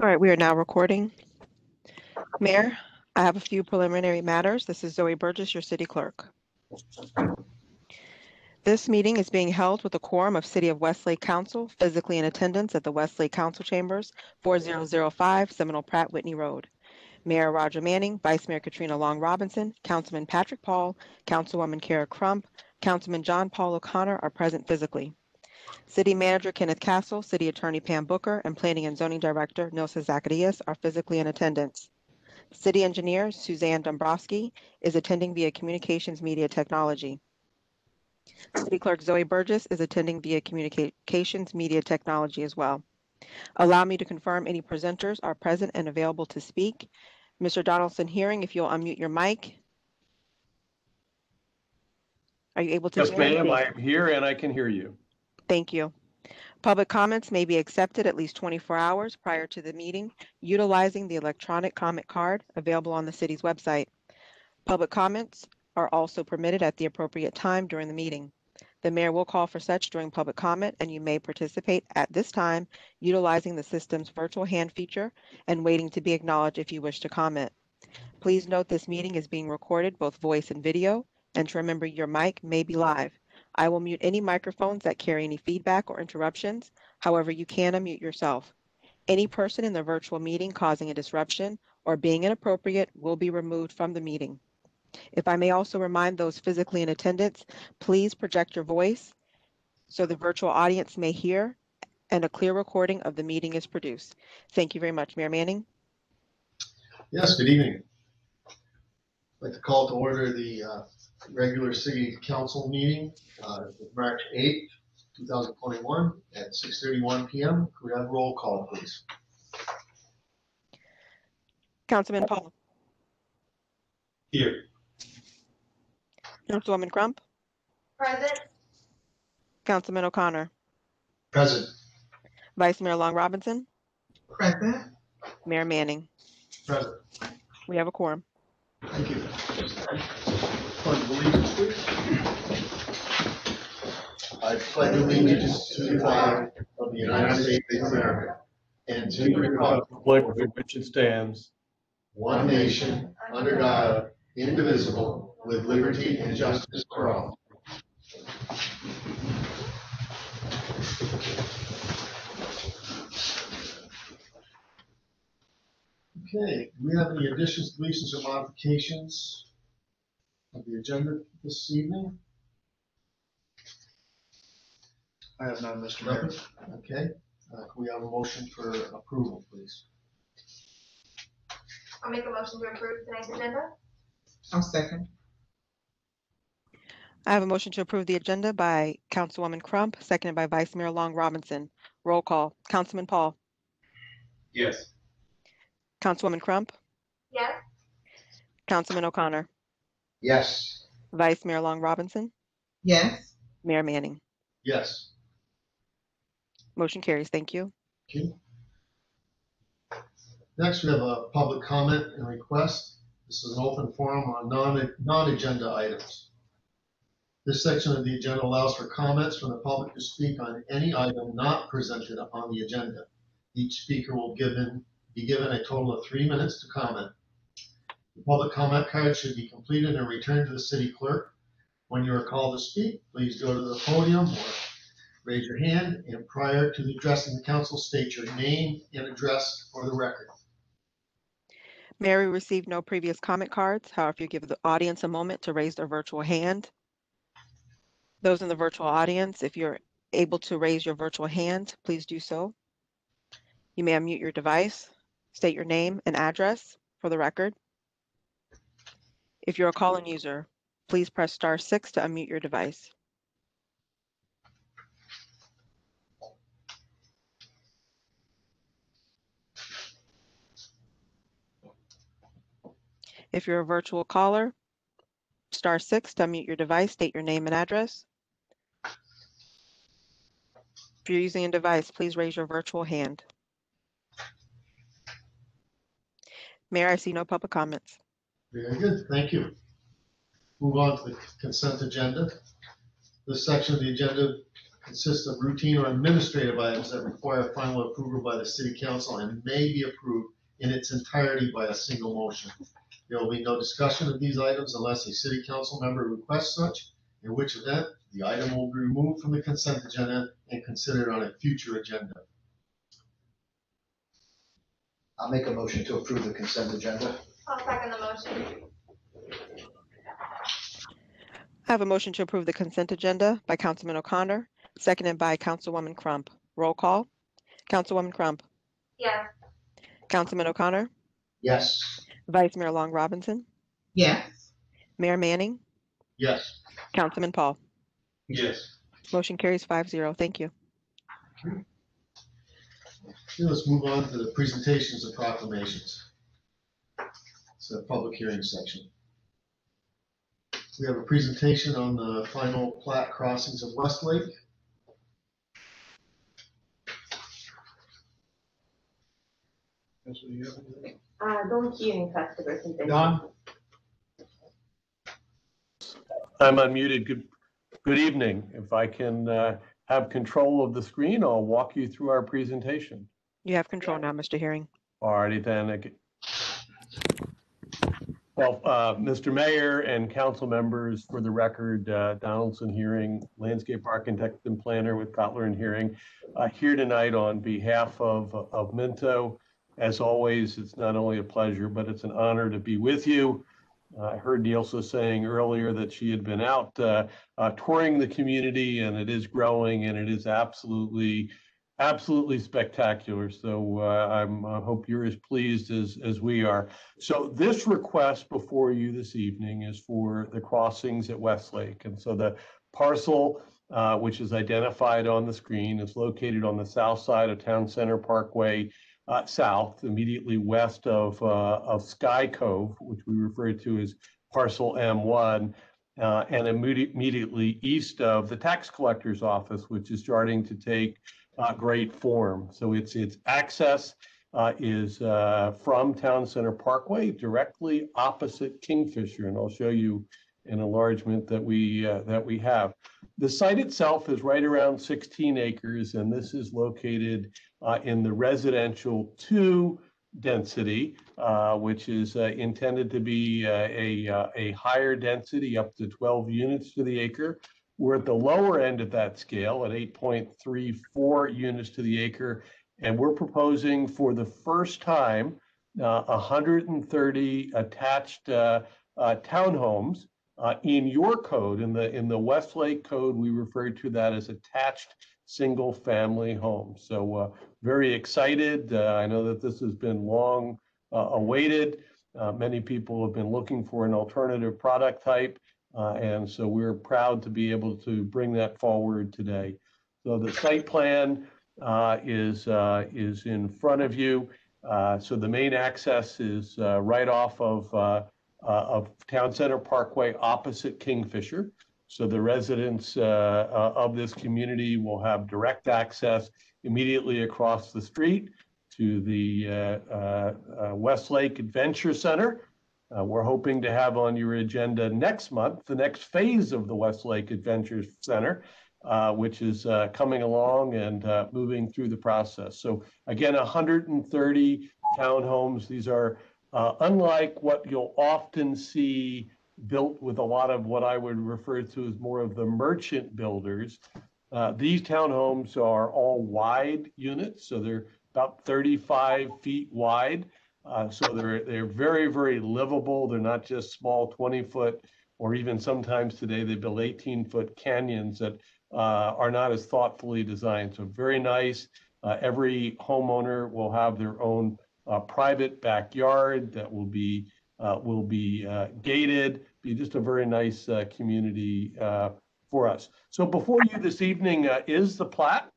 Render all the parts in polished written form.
All right, we are now recording. Mayor, I have a few preliminary matters. This is Zoe Burgess, your city clerk. This meeting is being held with a quorum of City of Westlake Council physically in attendance at the Westlake Council Chambers, 4005 Seminole Pratt Whitney Road. Mayor Roger Manning, Vice Mayor Katrina Long Robinson, Councilman Patrick Paul, Councilwoman Kara Crump, Councilman John Paul O'Connor are present physically. City Manager Kenneth Castle, City Attorney Pam Booker, and Planning and Zoning Director Nilsa Zacharias are physically in attendance. City Engineer Suzanne Dombrowski is attending via Communications Media Technology. City Clerk Zoe Burgess is attending via Communications Media Technology as well. Allow me to confirm any presenters are present and available to speak. Mr. Donaldson Hearing, if you'll unmute your mic. Are you able to hear me? Yes, ma'am. I am here and I can hear you. Thank you. Public comments may be accepted at least 24 hours prior to the meeting utilizing the electronic comment card available on the city's website. Public comments are also permitted at the appropriate time during the meeting. The mayor will call for such during public comment, and you may participate at this time utilizing the system's virtual hand feature and waiting to be acknowledged if you wish to comment. Please note this meeting is being recorded, both voice and video, and to remember your mic may be live. I will mute any microphones that carry any feedback or interruptions. However, you can unmute yourself. Any person in the virtual meeting causing a disruption or being inappropriate will be removed from the meeting. If I may also remind those physically in attendance, please project your voice so the virtual audience may hear and a clear recording of the meeting is produced. Thank you very much. Mayor Manning. Yes, good evening. I'd like to call to order the regular City Council meeting March 8th, 2021 at 6:31 p.m. Could we have a roll call, please? Councilman Paul. Here. Councilwoman Crump. Present. Councilman O'Connor. Present. Vice Mayor Long Robinson. Present. Mayor Manning. Present. We have a quorum. Thank you. Pledge of allegiance, please. I pledge allegiance to the flag of the United States of America and to the republic for which it stands, one nation, under God, indivisible, with liberty and justice for all. Okay, do we have any additions, deletions, or modifications of the agenda this evening? I have none, Mr. Mayor. Okay, can we have a motion for approval, please? I'll make a motion to approve tonight's agenda. I'll second. I have a motion to approve the agenda by Councilwoman Crump, seconded by Vice Mayor Long Robinson. Roll call. Councilman Paul. yes. Councilwoman Crump. Yes. Councilman O'Connor. Yes. Vice Mayor Long Robinson. Yes. Mayor Manning. Yes. Motion carries. Thank you. Okay. Next, we have a public comment and request. This is an open forum on non-agenda items. This section of the agenda allows for comments from the public to speak on any item not presented on the agenda. Each speaker will be given a total of 3 minutes to comment. The public comment card should be completed and returned to the city clerk. When you are called to speak, please go to the podium or raise your hand, and prior to addressing the council, state your name and address for the record. Mayor, we received no previous comment cards. However, you give the audience a moment to raise their virtual hand. Those in the virtual audience, if you're able to raise your virtual hand, please do so. You may unmute your device, state your name and address for the record. If you're a call-in user, please press *6 to unmute your device. If you're a virtual caller, *6 to unmute your device, state your name and address. If you're using a device, please raise your virtual hand. Mayor, I see no public comments. Very good, thank you. Move on to the consent agenda. This section of the agenda consists of routine or administrative items that require final approval by the city council and may be approved in its entirety by a single motion. There will be no discussion of these items unless a city council member requests such, in which event the item will be removed from the consent agenda and considered on a future agenda. I'll make a motion to approve the consent agenda. I'll second the motion. I have a motion to approve the consent agenda by Councilman O'Connor, seconded by Councilwoman Crump. Roll call. Councilwoman Crump. Yes. Councilman O'Connor. Yes. Vice Mayor Long Robinson. Yes. Mayor Manning. Yes. Councilman Paul. Yes. Motion carries 5-0. Thank you. Okay, let's move on to the presentations and proclamations. It's a public hearing section. We have a presentation on the final plat crossings of Westlake. Don't hear any faster presentation. Don? I'm unmuted. Good evening. If I can have control of the screen, I'll walk you through our presentation. You have control now, Mr. Herring. Alrighty then. Well, Mr. Mayor and council members, for the record, Donaldson Hearing, landscape architect and planner with Kotler and Hearing, here tonight on behalf of Minto. As always, it's not only a pleasure, but it's an honor to be with you. I heard Neilsa saying earlier that she had been out touring the community, and it is growing, and it is absolutely spectacular. So I hope you're as pleased as we are. So this request before you this evening is for the crossings at Westlake. And so the parcel, which is identified on the screen, is located on the south side of Town Center Parkway south, immediately west of Sky Cove, which we refer to as parcel M1, and immediately east of the tax collector's office, which is starting to take great form. So its access is from Town Center Parkway, directly opposite Kingfisher, and I'll show you an enlargement that we have. The site itself is right around 16 acres, and this is located in the residential 2 density, which is intended to be a higher density, up to 12 units to the acre. We're at the lower end of that scale at 8.34 units to the acre, and we're proposing for the first time 130 attached townhomes. In your code, in the Westlake code, we refer to that as attached single family homes. So very excited. I know that this has been long awaited. Many people have been looking for an alternative product type. And so we're proud to be able to bring that forward today. So the site plan is in front of you. So the main access is right off of Town Center Parkway opposite Kingfisher. So the residents of this community will have direct access immediately across the street to the Westlake Adventure Center. We're hoping to have on your agenda next month the next phase of the Westlake Adventure Center, which is coming along and moving through the process. So again, 130 townhomes. These are unlike what you'll often see built with a lot of what I would refer to as more of the merchant builders. These townhomes are all wide units, so they're about 35 feet wide. So they're very, very livable. They're not just small 20-foot, or even sometimes today they build 18-foot canyons that are not as thoughtfully designed. So very nice. Every homeowner will have their own private backyard that will be gated. Be just a very nice community for us. So before you this evening is the plat.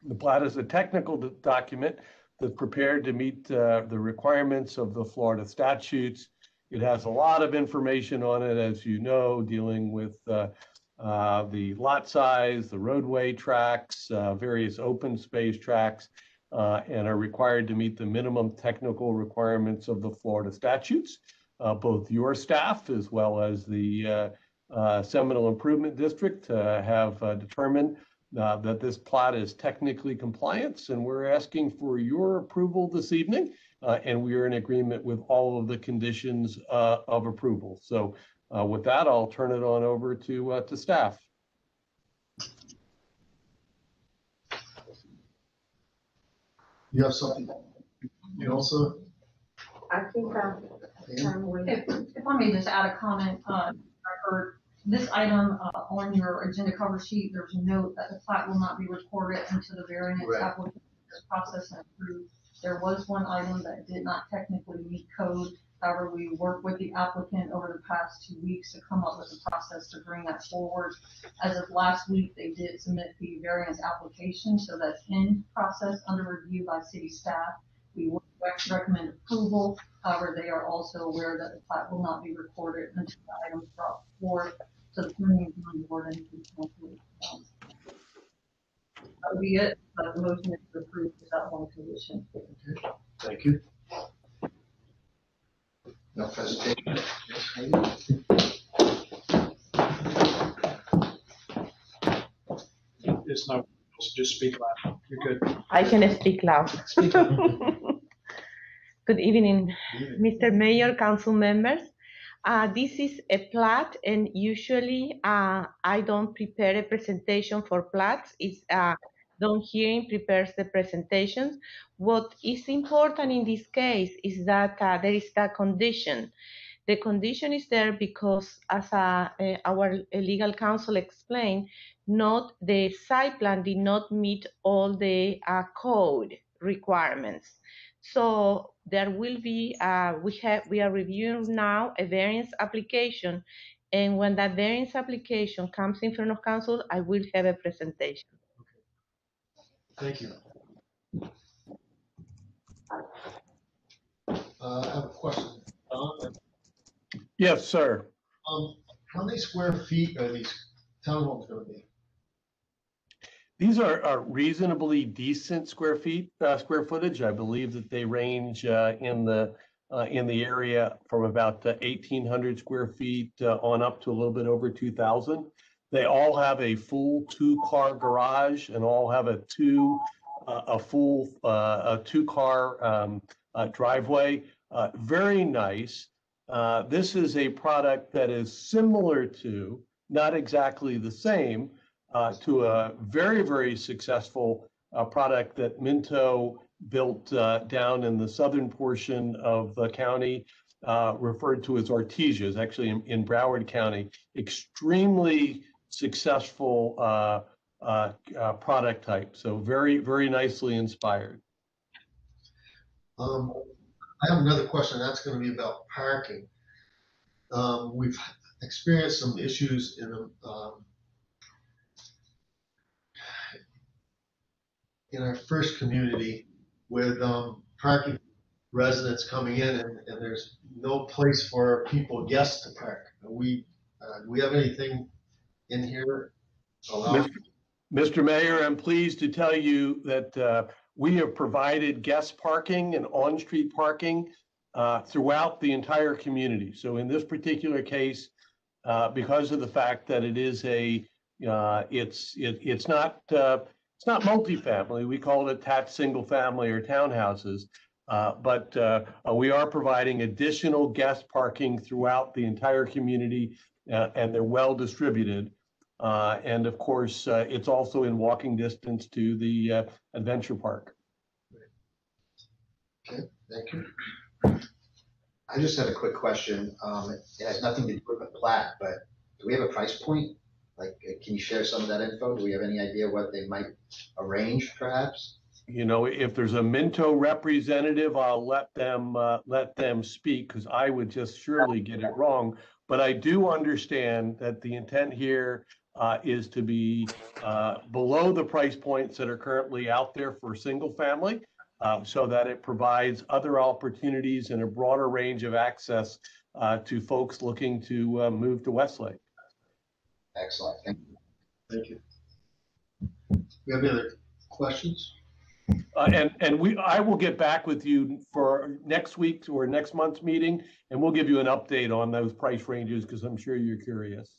The plat is a technical document that's prepared to meet the requirements of the Florida statutes. It has a lot of information on it, as you know, dealing with the lot size, the roadway tracks, various open space tracks, and are required to meet the minimum technical requirements of the Florida statutes. Both your staff as well as the Seminole Improvement District have determined that this plat is technically compliant, and we're asking for your approval this evening. And we are in agreement with all of the conditions of approval. So with that, I'll turn it on over to staff. You have something? You also? I think, If I may just add a comment, I heard this item on your agenda cover sheet, there's a note that the plat will not be recorded until the variance Right. application is processed and approved. There was one item that did not technically meet code. However, we worked with the applicant over the past 2 weeks to come up with a process to bring that forward. As of last week, they did submit the variance application, so that's in process under review by city staff. We would recommend approval. However, they are also aware that the plat will not be recorded until the item is brought forth to the planning board and that would be it. But the motion is to approve without one condition. Okay, thank you. No presentation? It's no, just speak loud. You're good. I can speak loud. Speak up. Good evening, Mr. Mayor, council members. This is a plat, and usually I don't prepare a presentation for plats. It's Don Hearing prepares the presentations. What is important in this case is that there is that condition. The condition is there because, as our legal counsel explained, not the site plan did not meet all the code requirements. So there will be, we are reviewing now a variance application, and when that variance application comes in front of council, I will have a presentation. Thank you. I have a question. Yes, sir. How many square feet are these townhomes going to be? These are reasonably decent square footage. I believe that they range in the area from about 1,800 square feet on up to a little bit over 2,000. They all have a full 2-car garage and all have a full 2-car driveway. Very nice. This is a product that is similar to, not exactly the same, to a very, very successful product that Minto built down in the southern portion of the county, referred to as Artesia, actually in Broward County. Extremely successful product type. So very, very nicely inspired. I have another question. That's going to be about parking. We've experienced some issues in our first community with parking residents coming in, and there's no place for guests to park. Do we have anything in here allowing? Mr. Mayor, I'm pleased to tell you that we have provided guest parking and on-street parking throughout the entire community. So in this particular case, because of the fact that it is it's not multifamily. We call it attached single family or townhouses, but we are providing additional guest parking throughout the entire community, and they're well distributed. And of course, it's also in walking distance to the adventure park. Okay, thank you. I just had a quick question. It has nothing to do with the plat, but do we have a price point? Like, can you share some of that info? Do we have any idea what they might arrange, perhaps? You know, if there's a Minto representative, I'll let them speak, because I would just surely get it wrong. But I do understand that the intent here is to be below the price points that are currently out there for single family, so that it provides other opportunities and a broader range of access to folks looking to move to Westlake. Excellent. Thank you. Thank you. We have any other questions? I will get back with you for next week's or next month's meeting, and we'll give you an update on those price ranges, because I'm sure you're curious.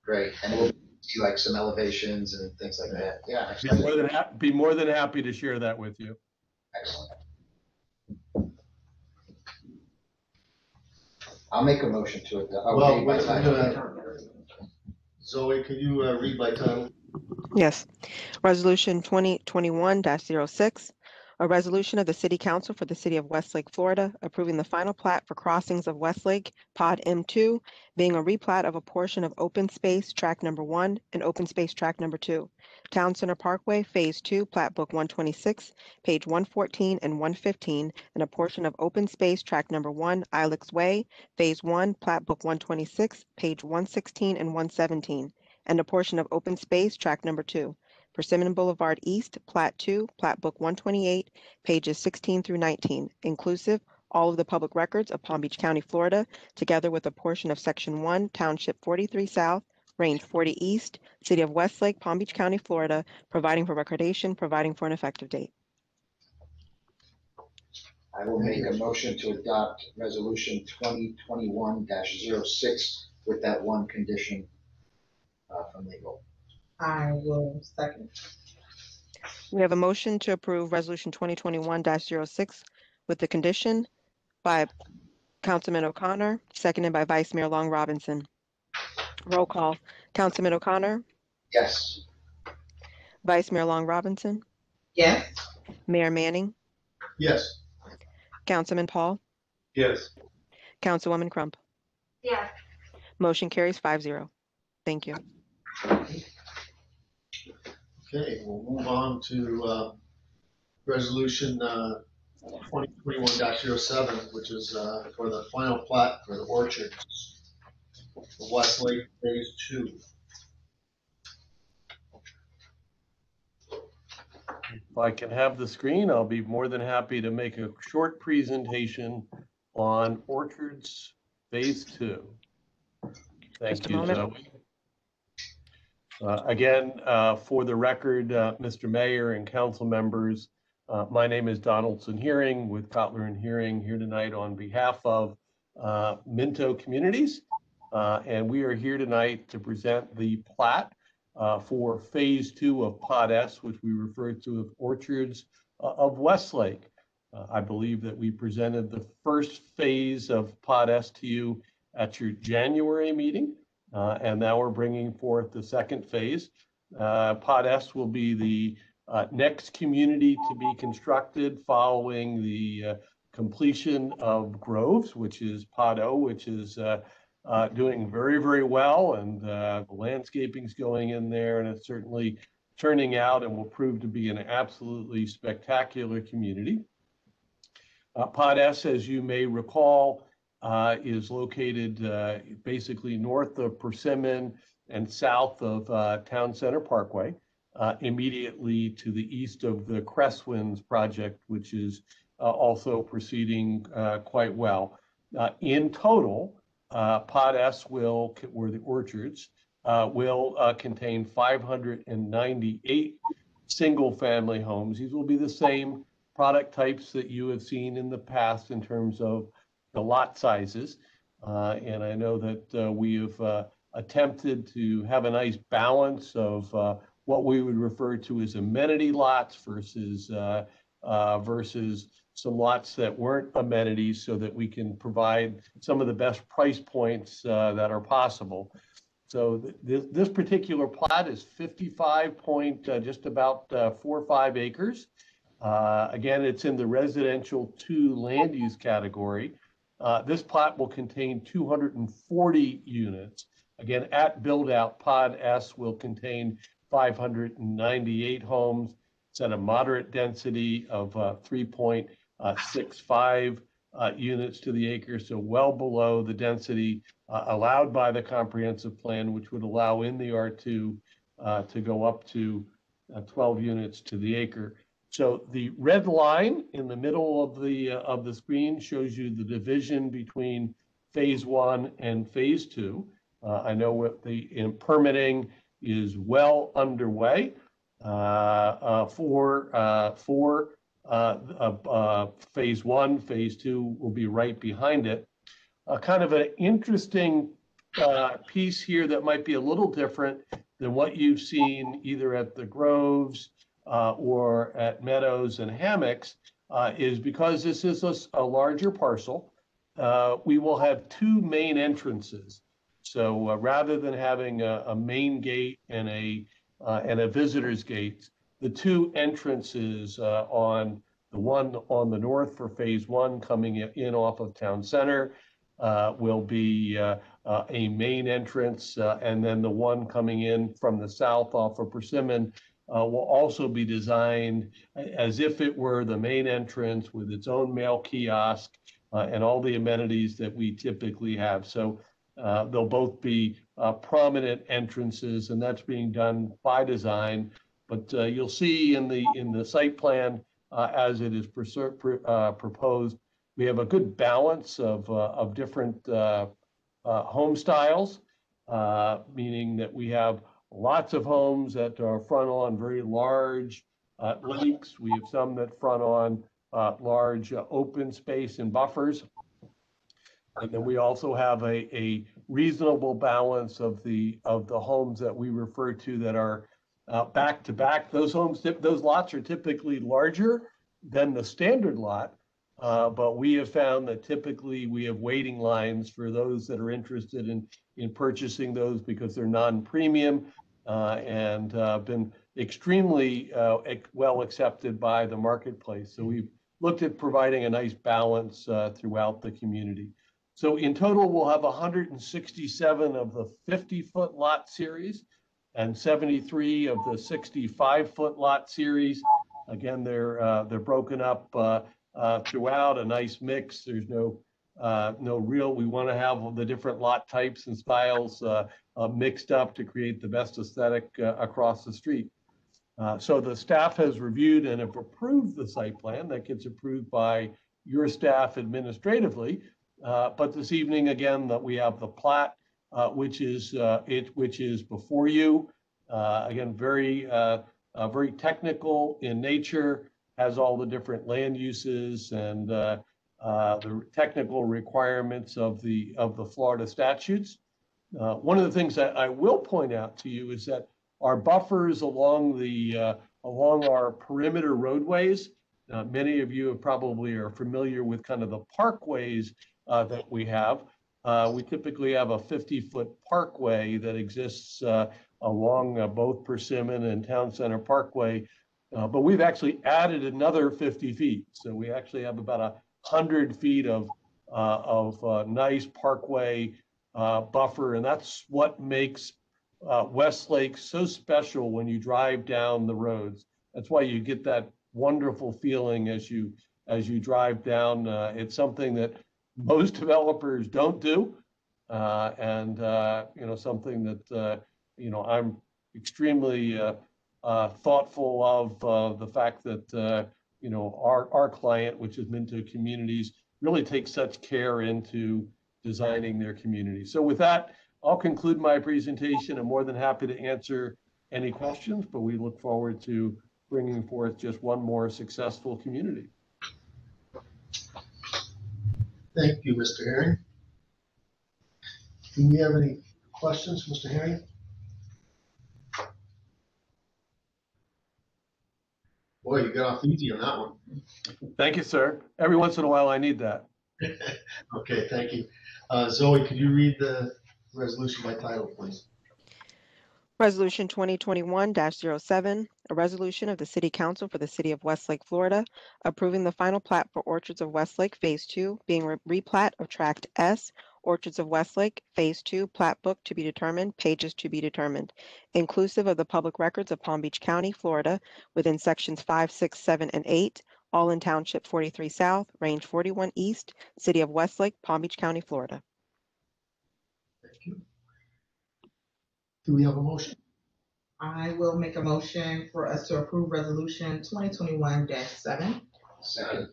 Great. And see like some elevations and things like that. Yeah, Be more than happy to share that with you. excellent. I'll make a motion to it. Well, Zoe, could you read by title? Yes. Resolution 2021-06, a resolution of the City Council for the City of Westlake, Florida, approving the final plat for crossings of Westlake, Pod M2, being a replat of a portion of Open Space Track Number 1 and Open Space Track Number 2. Town Center Parkway, Phase 2, Plat Book 126, page 114 and 115, and a portion of Open Space Track Number 1, Ilex Way, Phase 1, Plat Book 126, page 116 and 117, and a portion of Open Space Track Number 2. Persimmon Boulevard East, Plat 2, Plat Book 128, pages 16 through 19, inclusive all of the public records of Palm Beach County, Florida, together with a portion of Section 1, Township 43 South, Range 40 East, City of Westlake, Palm Beach County, Florida, providing for recordation, providing for an effective date. I will make a motion to adopt resolution 2021-06 with that one condition from legal. I will second. We have a motion to approve Resolution 2021-06 with the condition by Councilman O'Connor, seconded by Vice Mayor Long Robinson. Roll call. Councilman O'Connor, Yes. Vice Mayor Long Robinson, Yes. Mayor Manning, Yes. Councilman Paul, Yes. Councilwoman Crump. Yes. Motion carries 5-0. Thank you. Okay, we'll move on to resolution 2021-07, which is for the final plat for the orchards of Westlake Phase 2. If I can have the screen, I'll be more than happy to make a short presentation on Orchards Phase 2. Thank you, Zoe. Again, for the record, Mr. Mayor and council members, my name is Donaldson Hearing with Kotler and Hearing here tonight on behalf of Minto Communities. And we are here tonight to present the plat for Phase 2 of Pod S, which we refer to as Orchards of Westlake. I believe that we presented the first phase of Pod S to you at your January meeting. And now we're bringing forth the second phase. Pod S will be the next community to be constructed following the completion of Groves, which is Pod O, which is doing very, very well. And the landscaping's going in there, and it's certainly turning out and will prove to be an absolutely spectacular community. Pod S, as you may recall, is located basically north of Persimmon and south of Town Center Parkway, immediately to the east of the Crestwinds project, which is also proceeding quite well. In total, Pod S or the orchards, will contain 598 single-family homes. These will be the same product types that you have seen in the past in terms of the lot sizes. And I know that we have attempted to have a nice balance of what we would refer to as amenity lots versus some lots that weren't amenities, so that we can provide some of the best price points that are possible. So this particular plot is 55 just about 45 acres. Again, it's in the residential 2 land use category. This plot will contain 240 units. Again, at build out, Pod S will contain 598 homes. It's at a moderate density of 3.65 units to the acre, so well below the density allowed by the comprehensive plan, which would allow in the R2 to go up to 12 units to the acre. So the red line in the middle of the screen shows you the division between Phase 1 and Phase 2. I know what the permitting is well underway for Phase 1. Phase 2 will be right behind it. Kind of an interesting piece here that might be a little different than what you've seen either at the Groves or at Meadows and Hammocks is because this is a larger parcel. We will have two main entrances. So rather than having a main gate and a visitor's gate, the two entrances on the one on the north for phase one coming in off of Town Center will be a main entrance, and then the one coming in from the south off of Persimmon will also be designed as if it were the main entrance with its own mail kiosk and all the amenities that we typically have. So they'll both be prominent entrances, and that's being done by design. But you'll see in the site plan as it is proposed, we have a good balance of different home styles, meaning that we have lots of homes that are front on very large lakes. We have some that front on large open space and buffers. And then we also have a reasonable balance of the homes that we refer to that are back to back. Those lots are typically larger than the standard lot, but we have found that typically we have waiting lines for those that are interested in purchasing those because they're non-premium and been extremely well accepted by the marketplace. So we've looked at providing a nice balance throughout the community. So in total, we'll have 167 of the 50-foot lot series and 73 of the 65-foot lot series. Again, they're broken up throughout, a nice mix. There's no real, we want to have the different lot types and styles mixed up to create the best aesthetic across the street. So the staff has reviewed and have approved the site plan. That gets approved by your staff administratively. But this evening, again, that we have the plat, which is before you. Again, very technical in nature, has all the different land uses and the technical requirements of the Florida statutes. One of the things that I will point out to you is that our buffers along our perimeter roadways. Many of you probably are familiar with kind of the parkways that we have. We typically have a 50-foot parkway that exists along both Persimmon and Town Center Parkway, but we've actually added another 50 feet. So we actually have about 100 feet of nice parkway buffer, and that's what makes Westlake so special when you drive down the roads. That's why you get that wonderful feeling as you drive down. It's something that most developers don't do, and something that I'm extremely thoughtful of the fact that our client, which is Minto Communities, really takes such care into designing their community. So with that, I'll conclude my presentation. I'm more than happy to answer any questions, but we look forward to bringing forth just one more successful community. Thank you, Mr. Herring. Do we have any questions, Mr. Herring? Boy, you got off easy on that one. Thank you, sir. Every once in a while, I need that. Okay, thank you. Zoe, could you read the resolution by title, please? Resolution 2021-07, a resolution of the City Council for the City of Westlake, Florida, approving the final plat for Orchards of Westlake Phase 2, being replat of Tract S, Orchards of Westlake Phase 2, plat book to be determined, pages to be determined, inclusive of the public records of Palm Beach County, Florida, within sections 5, 6, 7, and 8, all in Township 43 South, Range 41 East, City of Westlake, Palm Beach County, Florida. Thank you. Do we have a motion? I will make a motion for us to approve resolution 2021-7. Second.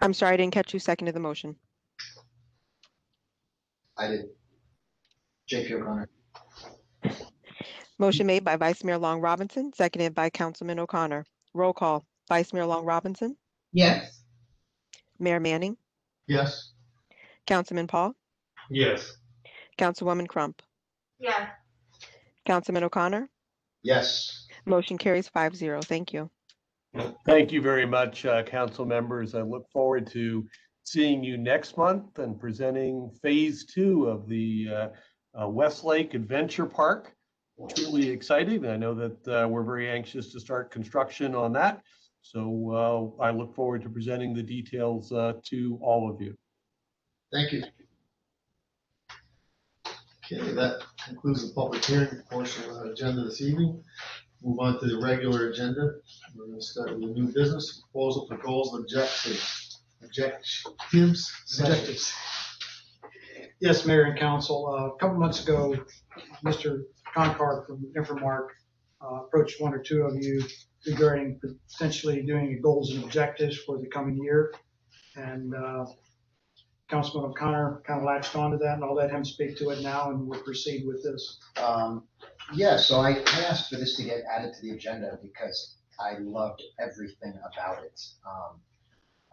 I'm sorry, I didn't catch who seconded the motion. I did. JP O'Connor. Motion made by Vice Mayor Long Robinson, seconded by Councilman O'Connor. Roll call. Vice Mayor Long Robinson, Yes. Mayor Manning, Yes. Councilman Paul, Yes. Councilwoman Crump, Yes. Councilman O'Connor. Yes. Motion carries 5-0. Thank you. Thank you very much, council members. I look forward to seeing you next month and presenting phase 2 of the Westlake Adventure Park. Truly exciting. I know that we're very anxious to start construction on that. So I look forward to presenting the details to all of you. Thank you. Okay, that concludes the public hearing portion of our agenda this evening. Move on to the regular agenda. We're going to start with the new business proposal for goals and objectives. Objectives. Yes, Mayor and Council, a couple months ago, Mr. Concar from Infomark approached one or two of you regarding potentially doing goals and objectives for the coming year. And Councilman O'Connor kind of latched onto that, and I'll let him speak to it now, and we'll proceed with this. Yeah, so I asked for this to get added to the agenda because I loved everything about it.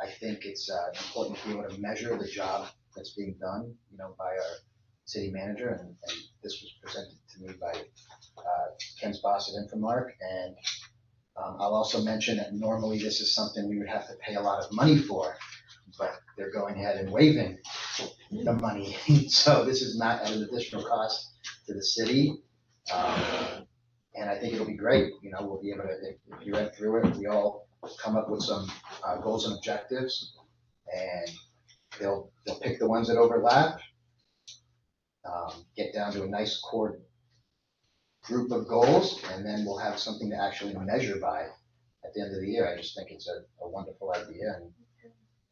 I think it's important to be able to measure the job that's being done, by our city manager, and this was presented to me by Ken's boss at Infomark. And I'll also mention that normally this is something we would have to pay a lot of money for, but they're going ahead and waiving the money. So this is not at an additional cost to the city. And I think it'll be great. We'll be able to, if you read through it, we all come up with some goals and objectives, and they'll pick the ones that overlap, get down to a nice core group of goals, and then we'll have something to actually measure by at the end of the year. I just think it's a wonderful idea,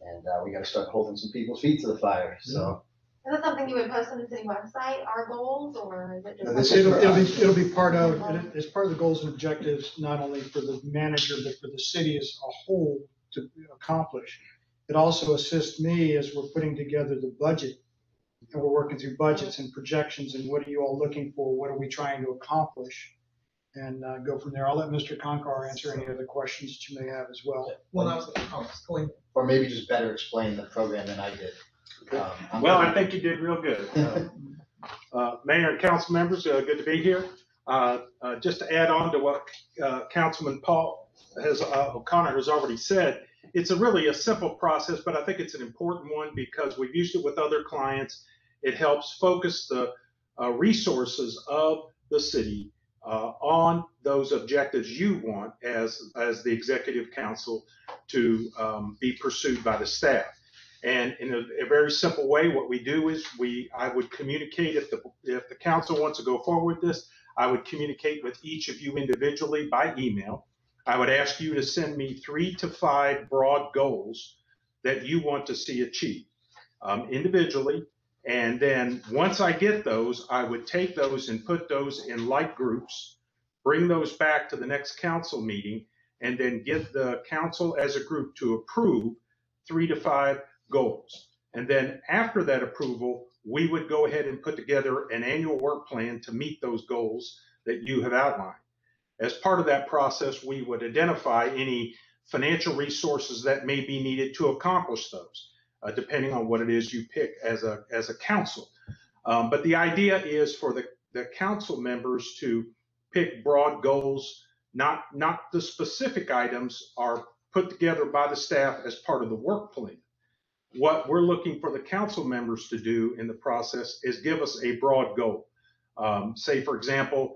and we got to start holding some people's feet to the fire. So. Is that something you would post on the city website, our goals, or is it just? This is It'll be part of, it's part of the goals and objectives, not only for the manager, but for the city as a whole to accomplish. It also assists me as we're putting together the budget, and we're working through budgets and projections, and what are you all looking for? What are we trying to accomplish? And go from there. I'll let Mr. Concar answer any other questions that you may have as well. Well, I was going. Or maybe just better explain the program than I did. Well, I think you did real good. Mayor and council members, good to be here. Just to add on to what Councilman Paul O'Connor has already said, it's really a simple process, but I think it's an important one because we've used it with other clients. It helps focus the resources of the city on those objectives you want as the executive council to be pursued by the staff. And in a very simple way, what we do is I would communicate if the council wants to go forward with this, I would communicate with each of you individually by email. I would ask you to send me 3 to 5 broad goals that you want to see achieved individually. And then once I get those, I would take those and put those in like groups, bring those back to the next council meeting, and then get the council as a group to approve 3 to 5 goals. And then after that approval, we would go ahead and put together an annual work plan to meet those goals that you have outlined. As part of that process, we would identify any financial resources that may be needed to accomplish those, depending on what it is you pick as a council. But the idea is for the council members to pick broad goals, not the specific items are put together by the staff as part of the work plan. What we're looking for the council members to do in the process is give us a broad goal. Say, for example,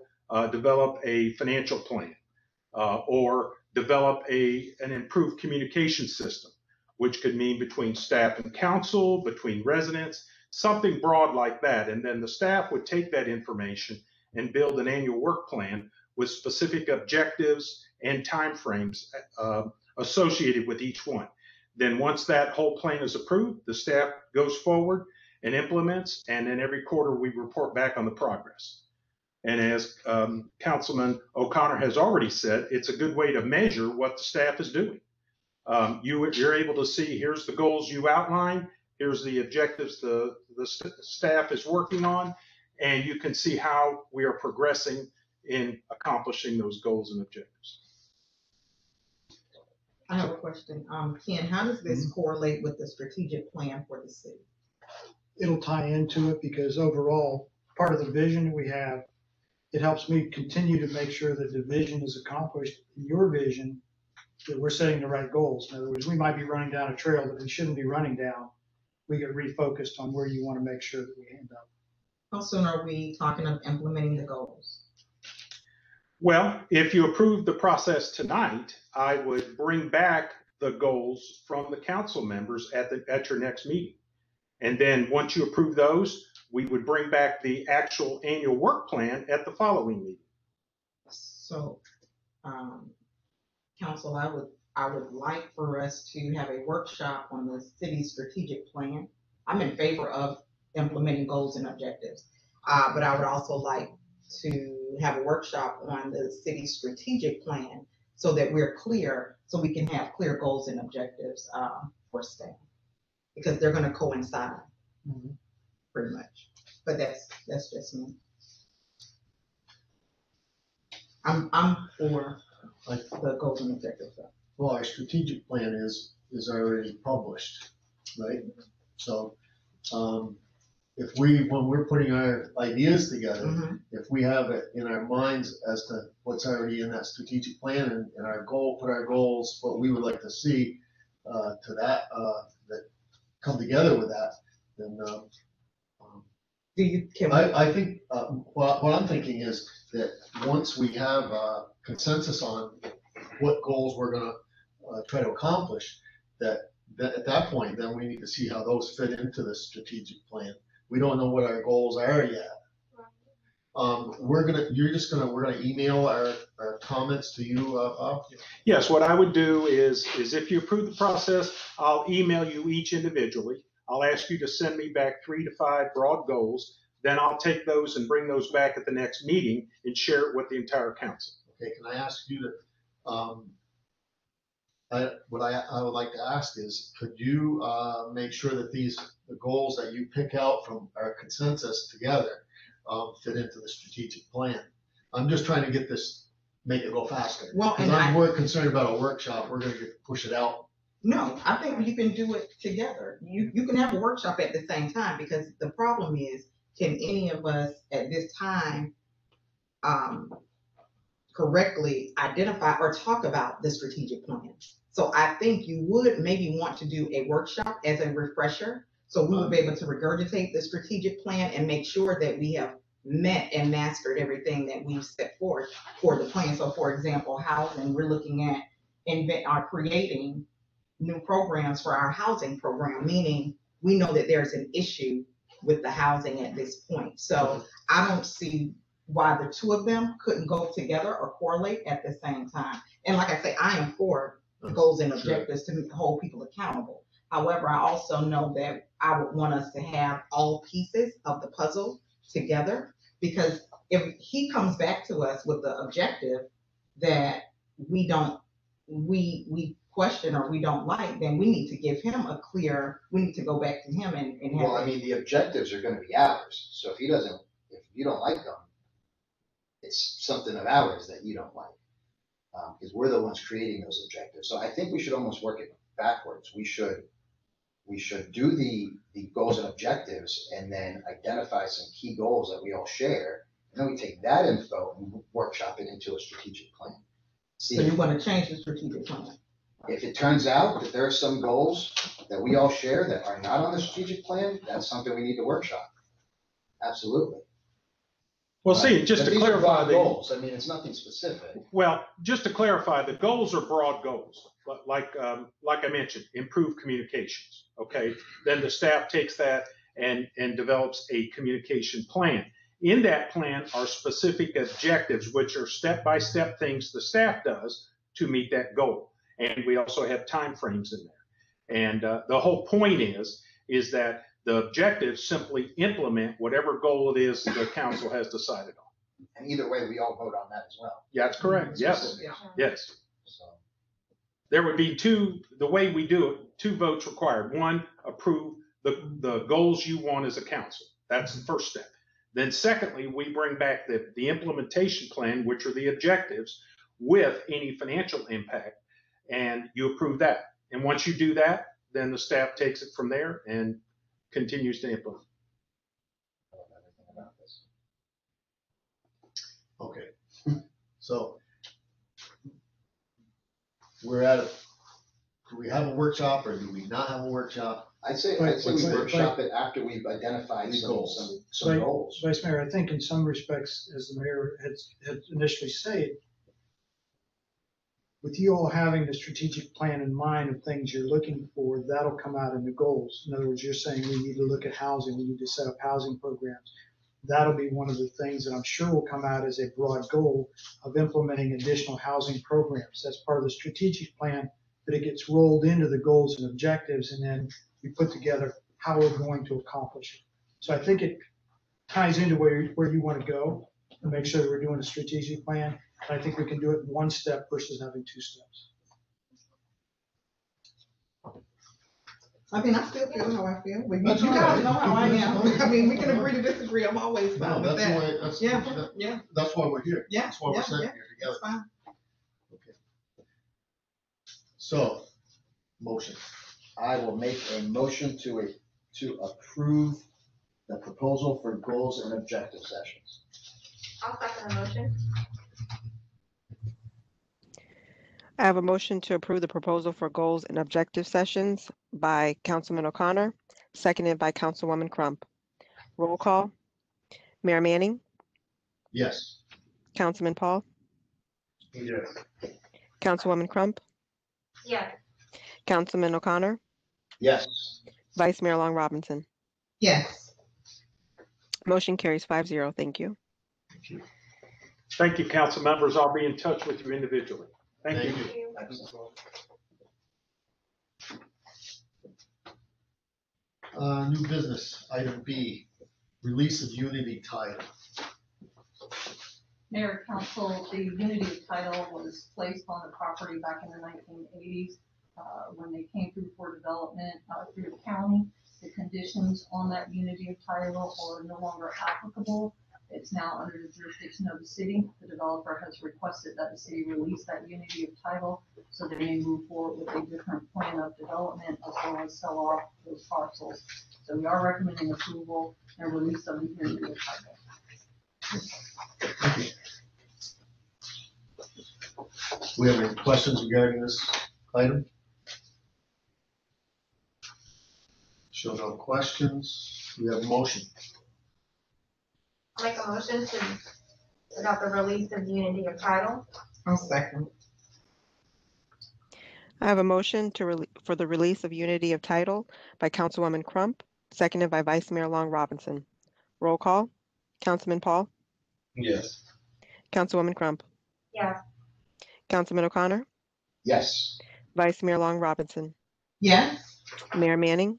develop a financial plan or develop an improved communication system, which could mean between staff and council, between residents, something broad like that. And then the staff would take that information and build an annual work plan with specific objectives and timeframes associated with each one. Then once that whole plan is approved, the staff goes forward and implements, and then every quarter we report back on the progress. And as Councilman O'Connor has already said, it's a good way to measure what the staff is doing. You're able to see, here's the goals you outlined, here's the objectives the staff is working on, and you can see how we are progressing in accomplishing those goals and objectives. I have a question. Ken, how does this correlate with the strategic plan for the city? it'll tie into it because overall, part of the vision we have, it helps me continue to make sure that the vision is accomplished in your vision, that we're setting the right goals. In other words, we might be running down a trail that we shouldn't be running down. We get refocused on where you want to make sure that we end up. How soon are we talking of implementing the goals? Well, if you approve the process tonight, I would bring back the goals from the council members at your next meeting. And then once you approve those, we would bring back the actual annual work plan at the following meeting. So, council, I would like for us to have a workshop on the city's strategic plan. I'm in favor of implementing goals and objectives, but I would also like to have a workshop on the city's strategic plan so that we're clear, so we can have clear goals and objectives for staff, because they're going to coincide pretty much. But that's just me. I'm for the goals and objectives. Well, our strategic plan is already published, right? So, when we're putting our ideas together, if we have it in our minds as to what's already in that strategic plan and our goal, put our goals, what we would like to see to that come together with that, then I think what I'm thinking is that once we have consensus on what goals we're going to try to accomplish, that at that point, then we need to see how those fit into the strategic plan. We don't know what our goals are yet. We're gonna email our comments to you, Bob? Yes, what I would do is if you approve the process, I'll email you each individually. I'll ask you to send me back 3 to 5 broad goals. Then I'll take those and bring those back at the next meeting and share it with the entire council. Okay, can I ask you to, what I would like to ask is, could you make sure that the goals that you pick out from our consensus together fit into the strategic plan? I'm just trying to get this, make it go faster. Well, because I'm more concerned about a workshop. We're going to push it out. No, I think you can do it together. You can have a workshop at the same time, because the problem is, can any of us at this time correctly identify or talk about the strategic plan? So I think you would maybe want to do a workshop as a refresher, so we will be able to regurgitate the strategic plan and make sure that we have met and mastered everything that we've set forth for the plan. So for example, housing, we're looking at creating new programs for our housing program, meaning we know that there's an issue with the housing at this point. So I don't see why the two of them couldn't go together or correlate at the same time. And like I say, I am for the goals and objectives to hold people accountable. However, I also know that I would want us to have all pieces of the puzzle together, because if he comes back to us with the objective that we question or we don't like, then we need to give him we need to go back to him and have. Well, I mean, the objectives are going to be ours. So if you don't like them, it's something of ours that you don't like, because we're the ones creating those objectives. So I think we should almost work it backwards. We should do the goals and objectives, and then identify some key goals that we all share, and then we take that info and workshop it into a strategic plan. So you want to change the strategic plan? If it turns out that there are some goals that we all share that are not on the strategic plan, that's something we need to workshop. Absolutely. Well, see, just But to these are clarify broad goals. I mean, it's nothing specific. Well, just to clarify, the goals are broad goals, but like I mentioned, improve communications. Okay, then the staff takes that and develops a communication plan. In that plan are specific objectives, which are step-by-step things the staff does to meet that goal. And we also have timeframes in there. And the whole point is that the objectives simply implement whatever goal it is the council has decided on. And either way, we all vote on that as well. Yeah, that's correct. Yes. Yeah. Yes. So, There would be the way we do it, 2 votes required. One, approve the goals you want as a council. That's the first step. Then secondly, we bring back the implementation plan, which are the objectives, with any financial impact, and you approve that. And once you do that, then the staff takes it from there and continues to implement. So we're at, do we have a workshop or do we not have a workshop? I'd say Right, we right, workshop it after we've identified These goals. some Right. goals. Vice Mayor, I think in some respects, as the mayor had initially said, with you all having the strategic plan in mind of things you're looking for, that'll come out in the goals. In other words, you're saying we need to look at housing, we need to set up housing programs. That'll be one of the things that I'm sure will come out as a broad goal of implementing additional housing programs. That's part of the strategic plan, but it gets rolled into the goals and objectives, and then we put together how we're going to accomplish it. So I think it ties into where you want to go and make sure that we're doing a strategic plan. And I think we can do it in one step versus having two steps. I mean, I still feel how I feel, but you That's guys right. know how I That's am. fine. I mean, we can agree to disagree. I'm always No, fine with that's that. why, that's, Yeah, yeah, that's why we're here. yeah. That's why we're yeah, sitting yeah, here together. That's fine. Okay. So, motion. I will make a motion to approve the proposal for goals and objective sessions. I'll second the motion. I have a motion to approve the proposal for goals and objective sessions by Councilman O'Connor, seconded by Councilwoman Crump. Roll call. Mayor Manning, Yes. Councilman Paul, Yes. Councilwoman Crump, Yes. Councilman O'Connor, Yes. Vice Mayor Long Robinson. Yes. Motion carries 5-0. Thank you. Thank you, council members. I'll be in touch with you individually. Thank you. Thank you. New business, item B, release of Unity title. Mayor, council, the unity title was placed on the property back in the 1980s. When they came through for development through the county, the conditions on that unity of title are no longer applicable. It's now under the jurisdiction of the city. The developer has requested that the city release that unity of title so they may move forward with a different plan of development as well as sell off those parcels. So we are recommending approval and release of the unity of title. Do we have any questions regarding this item? Show no questions. We have a motion. I'll make a motion to adopt the release of unity of title. I'll second. I have a motion for the release of unity of title by Councilwoman Crump, seconded by Vice Mayor Long Robinson. Roll call. Councilman Paul, Yes. Councilwoman Crump, Yes. Councilman O'Connor, Yes. Vice Mayor Long Robinson, Yes. Mayor Manning.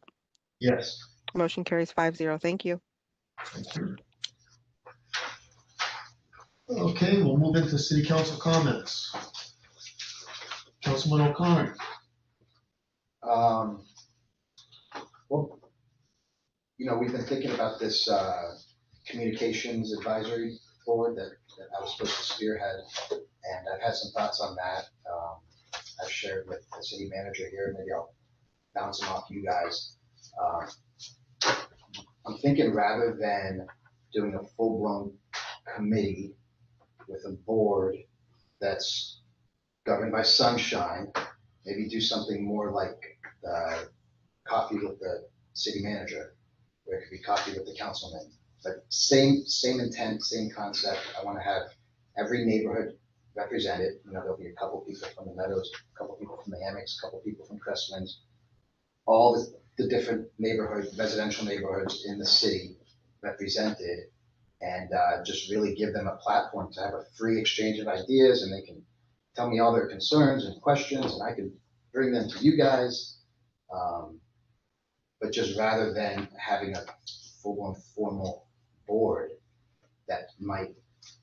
Yes. Motion carries 5-0. Thank you. Thank you. Okay, we'll move into city council comments. Councilman O'Connor. Well, we've been thinking about this communications advisory board that I was supposed to spearhead, and I've had some thoughts on that. I've shared with the city manager here, maybe I'll bounce them off you guys. I'm thinking rather than doing a full-blown committee with a board that's governed by sunshine, maybe do something more like coffee with the city manager, where it could be coffee with the councilman. But same intent, same concept. I want to have every neighborhood represented. There'll be a couple people from the Meadows, a couple people from the Annex, a couple people from Crestlands, all the different residential neighborhoods in the city represented, and just really give them a platform to have a free exchange of ideas, and they can tell me all their concerns and questions, and I can bring them to you guys. But just rather than having a full-blown formal board that might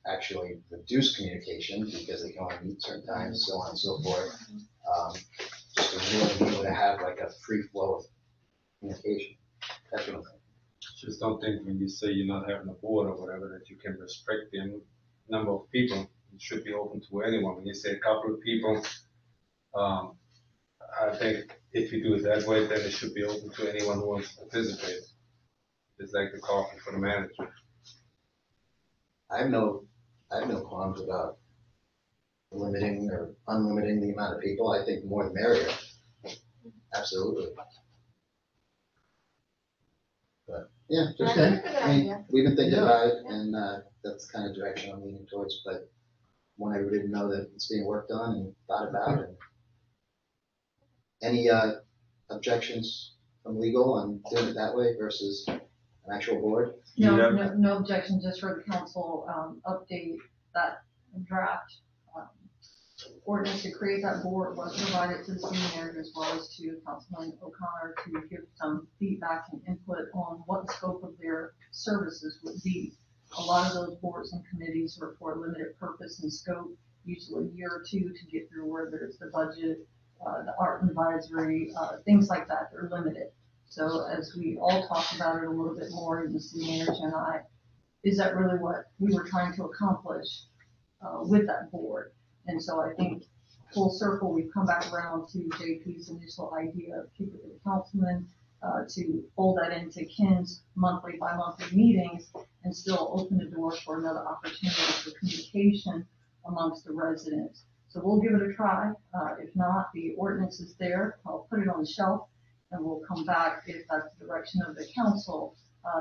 actually reduce communication because they can only meet certain times, so on and so forth, just to really be able to have like a free flow of communication. That's what I'm thinking. Just don't think when you say you're not having a board or whatever that you can restrict the number of people. It should be open to anyone. When you say a couple of people, I think if you do it that way, then it should be open to anyone who wants to participate. It's like the coffee for the manager. I have no I have no qualms about limiting or unlimiting the amount of people. I think more the merrier. Absolutely. But yeah, I just, think it's a good I mean, idea. we've been thinking Yeah. about it, and that's the kind of direction I'm leaning towards. But want everybody to know that it's being worked on and thought about. And any objections from legal on doing it that way versus an actual board? No, Yeah. no objection, just for the council, update that draft, ordinance to create that board was provided to the city manager as well as to Councilman O'Connor to give some feedback and input on what the scope of their services would be. A lot of those boards and committees are for a limited purpose and scope, usually a year or two to get through, whether it's the budget, the art advisory, things like that, they're limited. So as we all talk about it a little bit more, the city manager and I, is that really what we were trying to accomplish with that board? And so I think full circle, we've come back around to JP's initial idea of keep it with the councilman, to fold that into Ken's monthly, bi-monthly meetings and still open the door for another opportunity for communication amongst the residents. So we'll give it a try. If not, the ordinance is there. I'll put it on the shelf and we'll come back if that's the direction of the council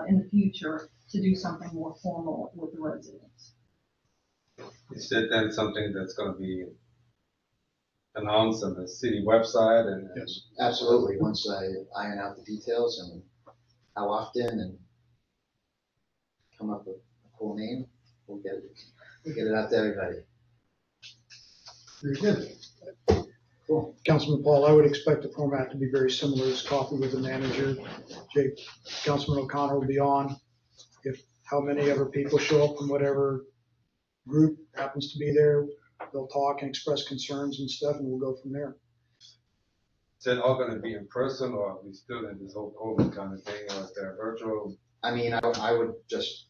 in the future to do something more formal with the residents. Is that then something that's gonna be announced on the city website and? Yes. Absolutely. Once I iron out the details and how often and come up with a cool name, we'll get it out to everybody. Very good. Cool. Councilman Paul, I would expect the format to be very similar as coffee with the manager. Councilman O'Connor will be on. If how many ever people show up from whatever group happens to be there, they'll talk and express concerns and stuff, and we'll go from there. Is that all gonna be in person, or are we still in this whole COVID kind of thing, or is there virtual? I mean, I would just,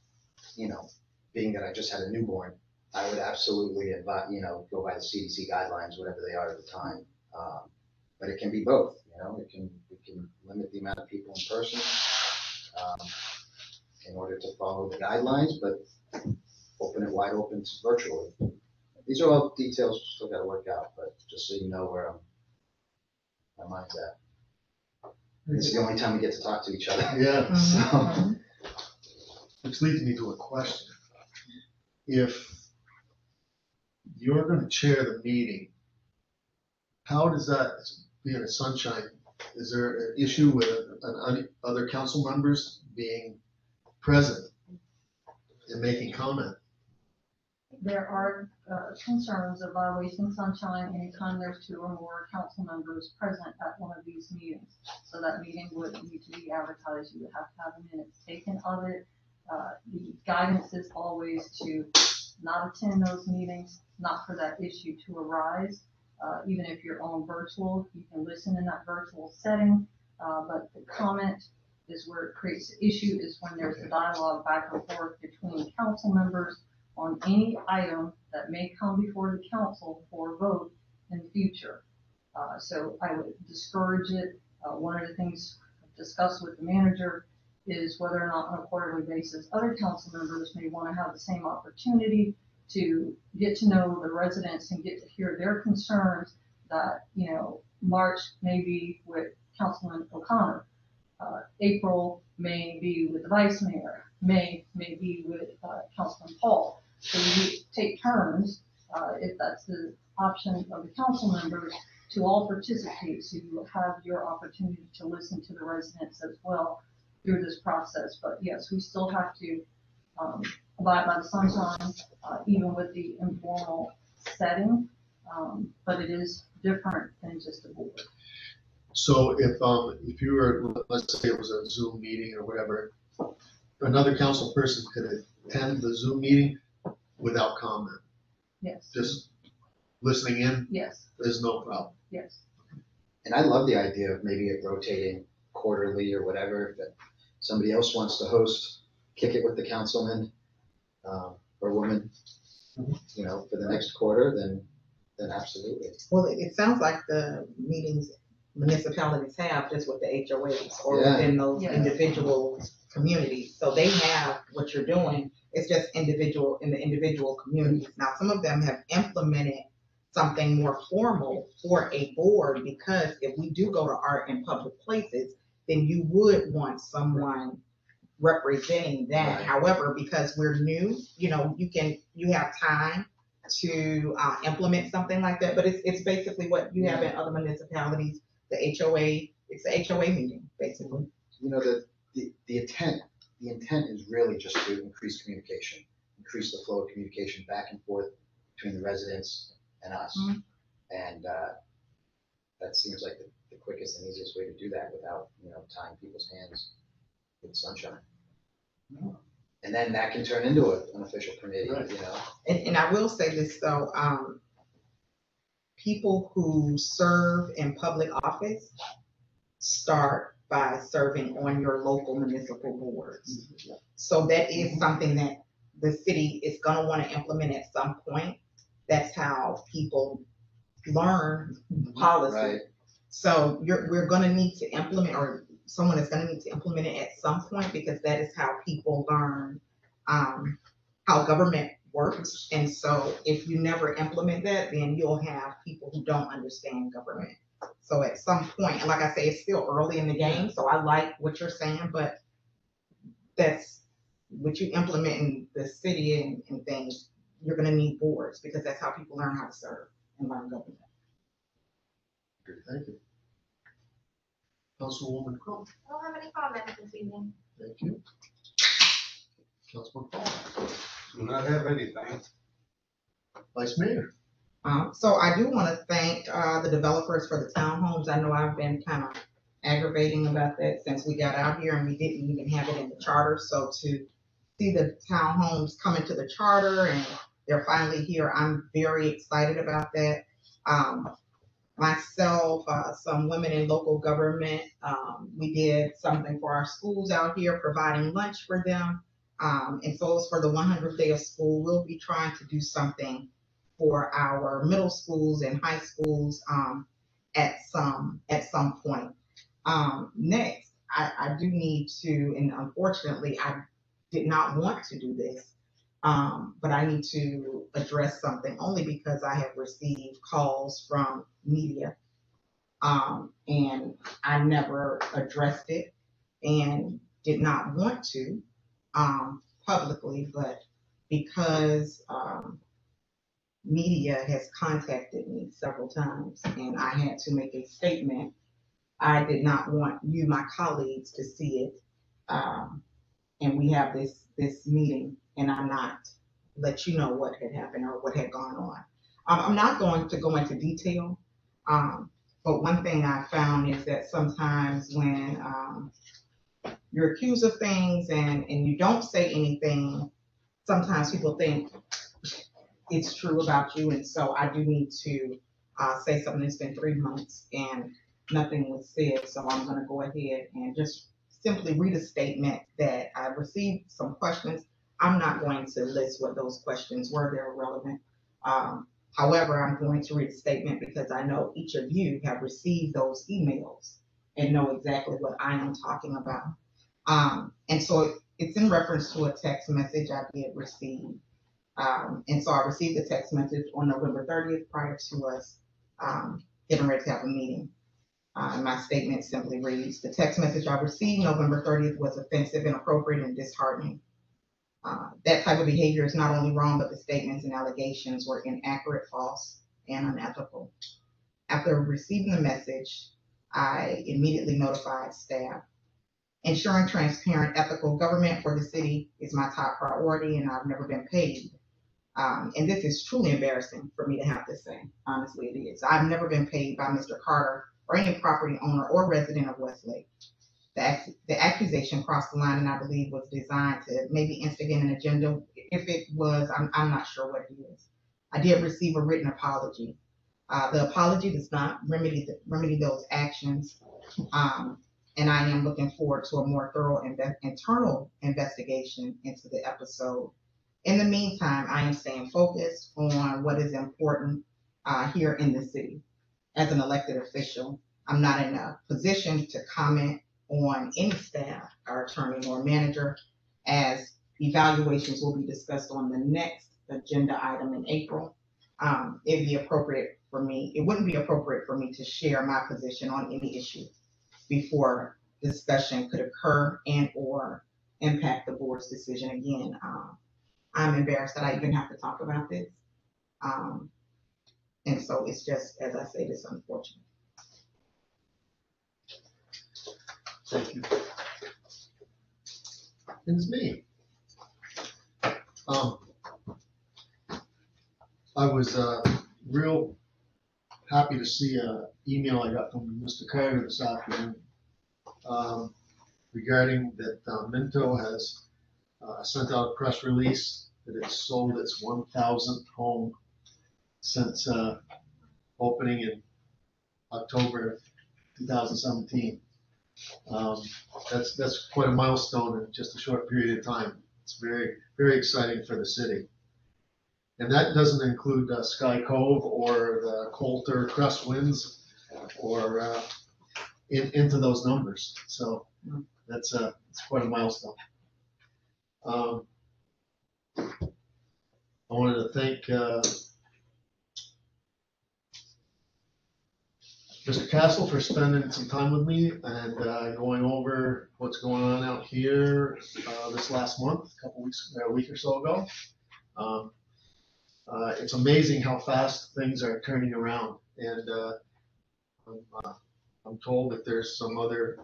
being that I just had a newborn, I would absolutely invite, go by the CDC guidelines, whatever they are at the time. But it can be both, we can limit the amount of people in person in order to follow the guidelines, but open it wide open virtually. These are all details we still gotta work out, but just so you know where my mind's at. This is the only time we get to talk to each other. Yeah. So, Which leads me to a question. If you're going to chair the meeting, how does that, being a sunshine, is there an issue with other council members being present and making comment? There are concerns about wasting sunshine anytime there's 2 or more council members present at one of these meetings. So that meeting would need to be advertised. You would have to have minutes taken of it. The guidance is always to not attend those meetings, not for that issue to arise. Even if you're on virtual, you can listen in that virtual setting. But the comment is where it creates the issue, is when there's a dialogue back and forth between council members on any item that may come before the council for a vote in the future. So I would discourage it. One of the things discussed with the manager is whether or not on a quarterly basis, other council members may want to have the same opportunity to get to know the residents and get to hear their concerns that, March may be with Councilman O'Connor. April may be with the vice mayor, May be with Councilman Paul. So you take turns, if that's the option of the council members, to all participate, so you will have your opportunity to listen to the residents as well through this process. But yes, we still have to abide by the sunshine, even with the informal setting, but it is different than just a board. So if you were, let's say it was a Zoom meeting or whatever, another council person could attend the Zoom meeting without comment, Yes, just listening in, yes, there's no problem. yes. and I love the idea of maybe it rotating quarterly or whatever. If somebody else wants to host, kick it with the councilman or woman, for the next quarter, then absolutely. Well, it sounds like the meetings municipalities have just with the HOAs or Yeah. within those Yeah. individual communities. So they have what you're doing, It's just individual in the individual communities. Now, some of them have implemented something more formal for a board, because if we do go to art in public places, then you would want someone representing that. Right. However, because we're new, you have time to implement something like that, but it's basically what you have in other municipalities, the HOA, it's the HOA meeting, basically. The intent is really just to increase communication, increase the flow of communication back and forth between the residents and us. Mm-hmm. And that seems like the quickest and easiest way to do that without, tying people's hands with sunshine. And then that can turn into an official committee, And I will say this though, people who serve in public office start by serving on your local municipal boards. So that is something that the city is gonna wanna implement at some point. That's how people learn policy. Right. So we're gonna need to implement, or someone is gonna need to implement it at some point, because that is how people learn how government works. And so if you never implement that, then you'll have people who don't understand government. So at some point, and like I say, it's still early in the game, so I like what you're saying, but that's what you implement in the city and things, you're gonna need boards, because that's how people learn how to serve and learn government. Thank you. Councilwoman Crum, I don't have any comments this evening. thank you. Councilman Paul, Do not have anything. Vice Mayor. So I do want to thank the developers for the townhomes. I know I've been kind of aggravating about that since we got out here and we didn't even have it in the charter. So to see the townhomes come into the charter and they're finally here, I'm very excited about that. Myself, some women in local government, we did something for our schools out here, providing lunch for them. And so it's for the 100th day of school. We'll be trying to do something for our middle schools and high schools at some point. Next, I do need to, and unfortunately, I did not want to do this, but I need to address something only because I have received calls from media, and I never addressed it and did not want to publicly, but because media has contacted me several times and I had to make a statement, I did not want you, my colleagues, to see it. And we have this meeting, and I'm not let you know what had happened or what had gone on. I'm not going to go into detail, but one thing I found is that sometimes when you're accused of things and you don't say anything, sometimes people think it's true about you. And so I do need to say something. It's been 3 months and nothing was said. So I'm going to go ahead and just simply read a statement that I received some questions. I'm not going to list what those questions were. They're irrelevant. However, I'm going to read a statement because I know each of you have received those emails and know exactly what I am talking about. And so it's in reference to a text message I did receive. And so I received the text message on November 30th prior to us getting ready to have a meeting. My statement simply reads, the text message I received November 30th was offensive, inappropriate, and disheartening. That type of behavior is not only wrong, but the statements and allegations were inaccurate, false, and unethical. After receiving the message, I immediately notified staff. Ensuring transparent, ethical government for the city is my top priority, and I've never been paid. And this is truly embarrassing for me to have to say. Honestly, it is. I've never been paid by Mr. Carter or any property owner or resident of Westlake. The accusation crossed the line, and I believe was designed to maybe instigate an agenda. If it was, I'm not sure what it is. I did receive a written apology. The apology does not remedy those actions. And I am looking forward to a more thorough internal investigation into the episode. In the meantime, I am staying focused on what is important here in the city. As an elected official, I'm not in a position to comment on any staff or attorney or manager, as evaluations will be discussed on the next agenda item in April. It wouldn't be appropriate for me to share my position on any issue before discussion could occur and or impact the board's decision again. I'm embarrassed that I even have to talk about this. And so it's just, as I said, it's unfortunate. Thank you. And it's me. I was real happy to see an email I got from Mr. Carter this afternoon regarding that Minto has sent out a press release that it's sold its 1,000th home since opening in October 2017. That's quite a milestone in just a short period of time. It's very, very exciting for the city. And that doesn't include Sky Cove or the Coulter Crest Winds or into those numbers. So that's it's quite a milestone. I wanted to thank Mr. Castle for spending some time with me and going over what's going on out here this last month, a week or so ago. It's amazing how fast things are turning around, and I'm told that there's some other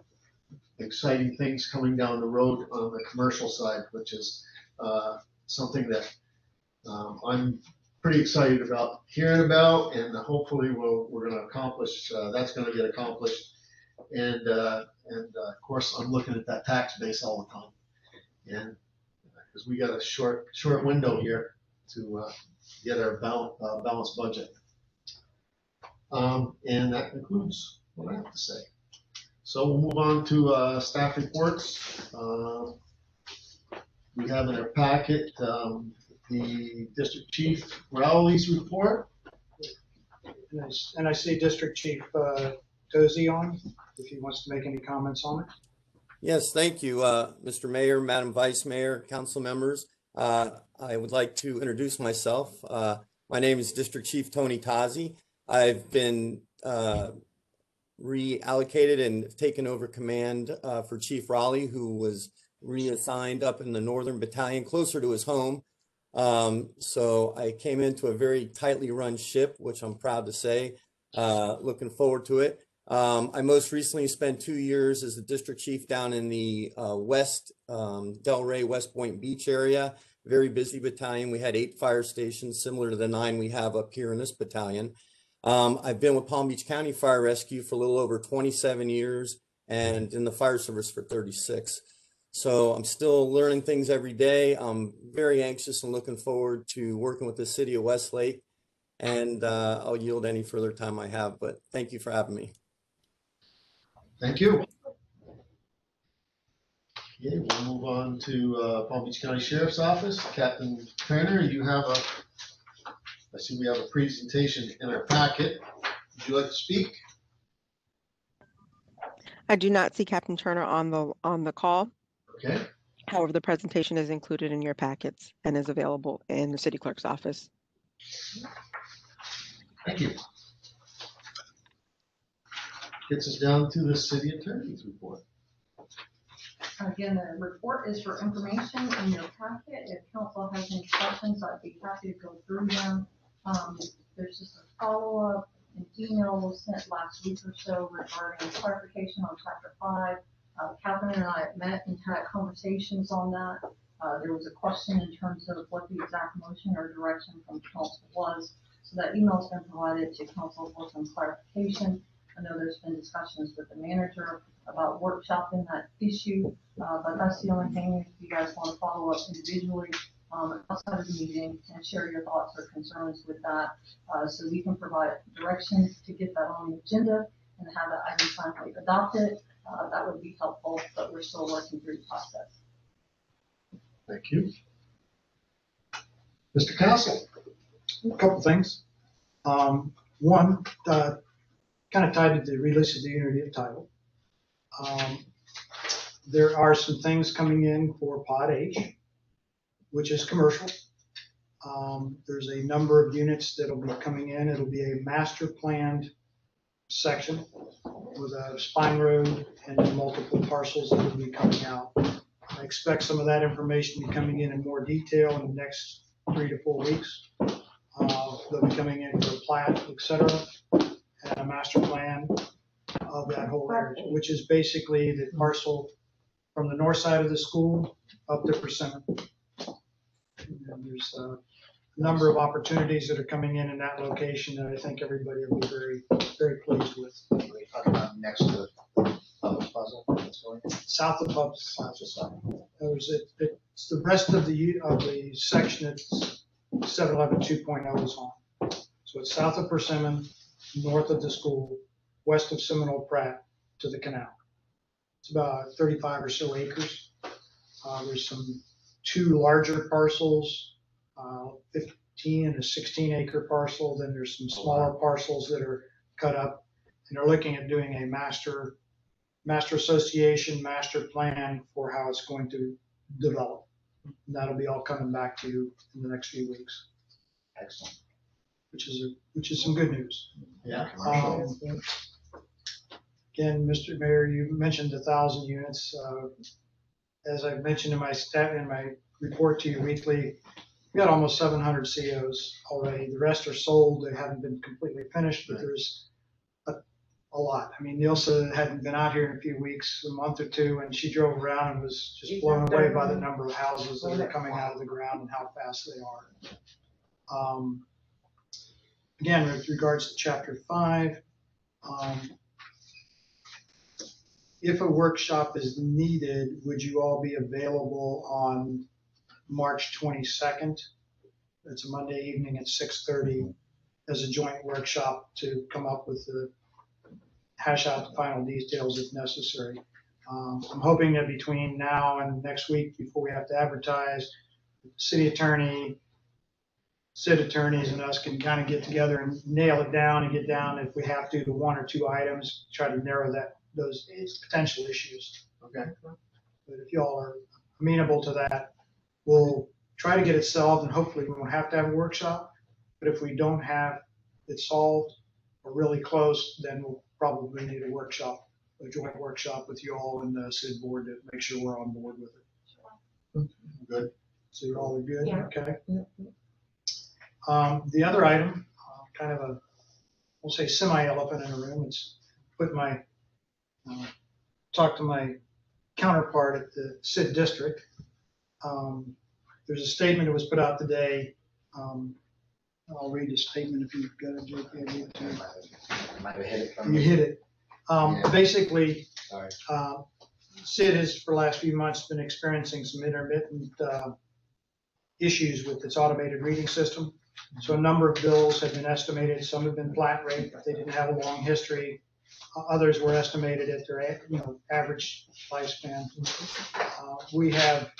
exciting things coming down the road on the commercial side, which is something that I'm pretty excited about hearing about, and hopefully we're going to accomplish. That's going to get accomplished, and of course I'm looking at that tax base all the time, and because we got a short window here to get our balanced budget, and that concludes what I have to say. So we'll move on to staff reports. We have in our packet the District Chief Rowley's report. And I see District Chief Tozy on, if he wants to make any comments on it. Yes, thank you, Mr. Mayor, Madam Vice Mayor, council members. I would like to introduce myself. My name is District Chief Tony Tazi. I've been reallocated and taken over command for Chief Raleigh, who was reassigned up in the Northern Battalion, closer to his home. So I came into a very tightly run ship, which I'm proud to say. Looking forward to it. I most recently spent 2 years as the district chief down in the West Delray, West Point Beach area. Very busy battalion. We had 8 fire stations, similar to the 9 we have up here in this battalion. I've been with Palm Beach County Fire Rescue for a little over 27 years and in the fire service for 36. So I'm still learning things every day. I'm very anxious and looking forward to working with the city of Westlake, and I'll yield any further time I have, but thank you for having me. Thank you. Okay, we'll move on to Palm Beach County Sheriff's Office. Captain Turner, you have I see we have a presentation in our packet. Would you like to speak? I do not see Captain Turner on the call. Okay. However, the presentation is included in your packets and is available in the city clerk's office. Thank you. Gets us down to the city attorney's report. Again, the report is for information in your packet. If council has any questions, I'd be happy to go through them. There's just a follow-up. An email was sent last week or so regarding clarification on Chapter 5. Catherine and I have met and had conversations on that. There was a question in terms of what the exact motion or direction from council was. So that email's been provided to council for some clarification. I know there's been discussions with the manager about workshopping that issue, but that's the only thing. If you guys want to follow up individually outside of the meeting and share your thoughts or concerns with that, so we can provide directions to get that on the agenda and have that item finally adopted. That would be helpful, but we're still working through the process. Thank you. Mr. Castle. A couple things. One, kind of tied to the release of the unity of title. There are some things coming in for Pod H. which is commercial. There's a number of units that'll be coming in. It'll be a master planned section with a spine road and multiple parcels that will be coming out. I expect some of that information to be coming in more detail in the next 3 to 4 weeks. They'll be coming in for a plat, et cetera, and a master plan of that whole area, which is basically the parcel from the north side of the school up to Persimmon. And there's a number of opportunities that are coming in that location that I think everybody will be very, very pleased with. We're talking about next to the Publix Plaza, that's going. South of Publix Plaza. It's the rest of the section that's 711 2.0 is on. So it's south of Persimmon, north of the school, west of Seminole Pratt to the canal. It's about 35 or so acres. There's some 2 larger parcels, 15 and a 16-acre parcel. Then there's some smaller parcels that are cut up, and they're looking at doing a master association, master plan for how it's going to develop. And that'll be all coming back to you in the next few weeks. Excellent. Which is some good news. Yeah. Again, Mr. Mayor, you mentioned 1,000 units. As I've mentioned in my report to you weekly, we got almost 700 COs already. The rest are sold. They haven't been completely finished, but there's a lot. I mean, Nilsa hadn't been out here in a few weeks, a month or 2, and she drove around and was just blown away by the number of houses that are coming out of the ground and how fast they are. Again, with regards to Chapter 5, if a workshop is needed, would you all be available on March 22nd? It's a Monday evening at 6:30 as a joint workshop to come up with hash out the final details if necessary. I'm hoping that between now and next week, before we have to advertise, the city attorney, city attorneys and us can kind of get together and nail it down and get down, if we have to 1 or 2 items, try to narrow those potential issues. Okay. But if y'all are amenable to that, we'll try to get it solved, and hopefully we won't have to have a workshop. But if we don't have it solved or really close, then we'll probably need a workshop, a joint workshop with you all and the city board to make sure we're on board with it. Good. So you all are good? Yeah. Okay. The other item, kind of we'll say semi-elephant in the room, it's talk to my counterpart at the SID district. There's a statement that was put out today. I'll read the statement if you've got it, JP. Might have hit it from You me. hit it. Yeah. Basically, Sorry. SID has for the last few months been experiencing some intermittent issues with its automated reading system. So a number of bills have been estimated. Some have been flat rate, but they didn't have a long history. Others were estimated at their average lifespan. We have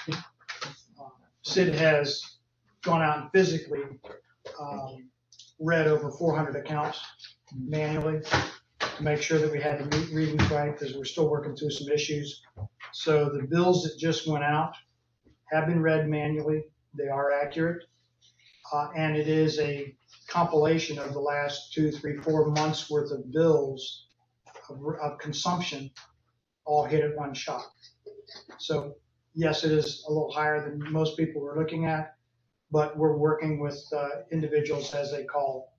SID has gone out and physically read over 400 accounts manually to make sure that we had the readings right, because we're still working through some issues. So the bills that just went out have been read manually. They are accurate. And it is a compilation of the last 2, 3, 4 months worth of bills of consumption all hit at one shot. So yes, it is a little higher than most people were looking at, but we're working with individuals as they call.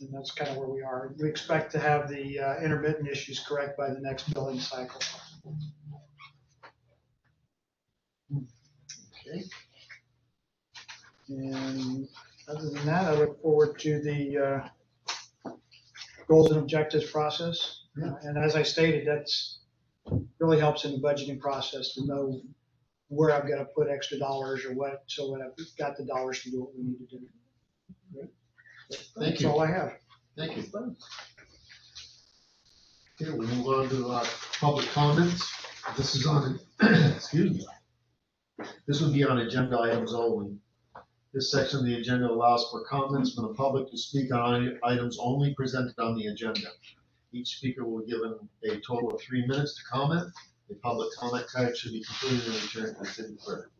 And that's kind of where we are. We expect to have the intermittent issues correct by the next billing cycle. Okay. And other than that, I look forward to the goals and objectives process. And as I stated, that's really helps in the budgeting process to know where I've got to put extra dollars or what, so that I've got the dollars to do what we need to do. Great. Thank That's you. all I have. Thank you. Okay, we move on to public comments. This is on, excuse me. This would be on agenda items only. This section of the agenda allows for comments from the public to speak on items only presented on the agenda. Each speaker will be given a total of 3 minutes to comment. The public comment card should be completed and returned to the city clerk.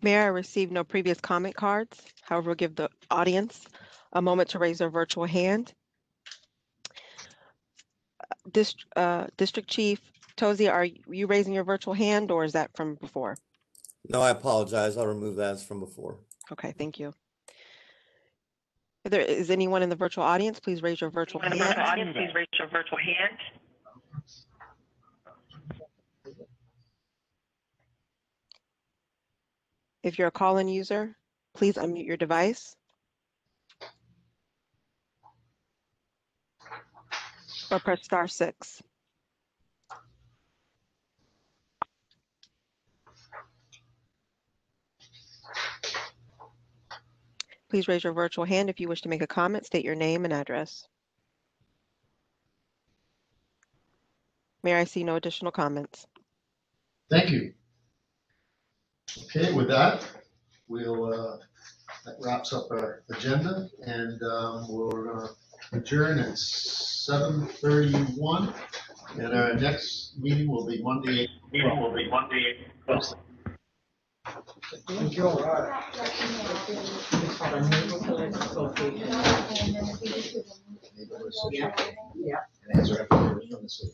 Mayor, I received no previous comment cards. However, we'll give the audience a moment to raise their virtual hand. District Chief Tozy, are you raising your virtual hand or is that from before? No, I apologize. I'll remove that as from before. Okay, thank you. If there is anyone in the virtual audience, please raise your virtual hand. If you're a call-in user, please unmute your device. Or press *6. Please raise your virtual hand if you wish to make a comment. State your name and address. Mayor, I see no additional comments. Thank you. Okay, with that, that wraps up our agenda, and we're gonna adjourn at 7:31, and our next meeting will be Monday. Thank you all. Yeah. And answer everything from the city.